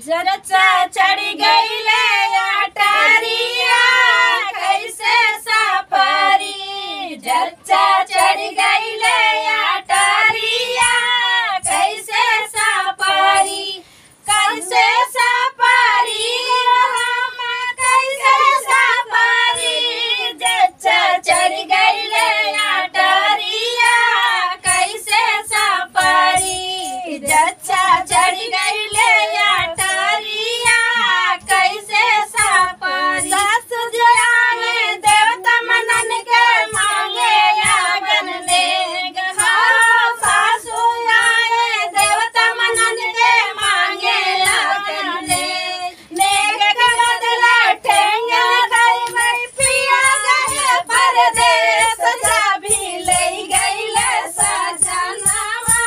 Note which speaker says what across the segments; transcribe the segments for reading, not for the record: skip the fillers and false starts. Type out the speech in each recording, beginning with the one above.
Speaker 1: जच्चा चढ़ी गईले अटारिया कैसे सफरी। जच्चा चढ़ी गईले अटारिया कैसे सफरी। कैसे सफरी हम कैसे सफरी। जच्चा चढ़ी गईले अटारिया कैसे सफरी। जच्चा चढ़ी गईले अटारिया कैसे सफरी। सासु जयाने देवता मनन के मांगे आगन नेग हो। सासु आए देवता मनन के मांगे आगन नेग। नेग के बदला ठेंगा गई मैं पिया गए परदेस। जा भी ले गईले सजनवा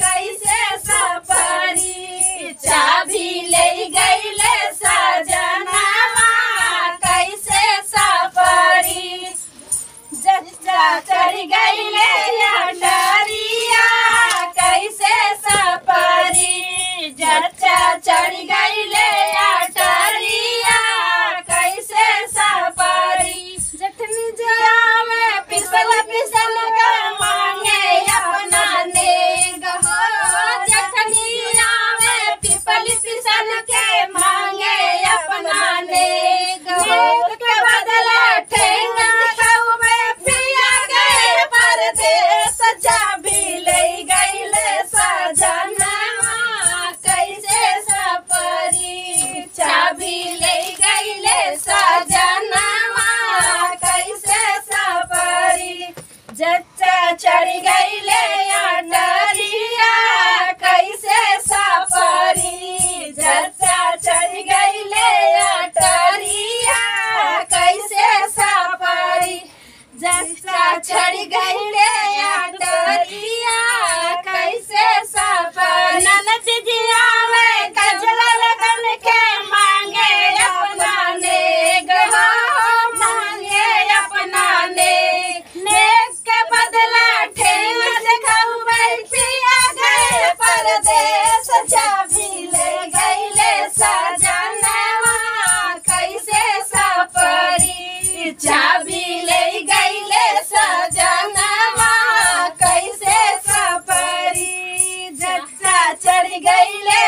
Speaker 1: कैसे सफरी। चाबी ले गईले सजनवा कैसे सफरी। जच्चा चढ़ गईले अटारिया कैसे सफरी। जच्चा चढ़ गईले अटारिया कैसे सफरी। जखनी जावे पिसल पिसल का मांगे अपना नेग हो। जखनी आवे पिपल पिसल के मांगे अपना नेग हो। के बदला ठेंगा खावे पिया गए परदेस। जा भी ले गईले सजनवा कैसे सफरी। चाबी ले गईले सजनवा कैसे सफरी। जच्चा चढ़ गईले अटारिया कैसे सफरी। जच्चा चढ़ गईले अटारिया कैसे सफरी। जच्चा चढ़ गईले अटारिया कैसे सफरी। ननद जी आवे कजला लगन के मांगे अपना नेग हो। मांगे अपना नेग। नेग के बदला ठेंगा दिखावे पिया गए परदेस। जा भी ले गईले सजनवा कैसे सफरी। चाबी ले गईले सजनवा कैसे सफरी। जच्चा चढ़ गईले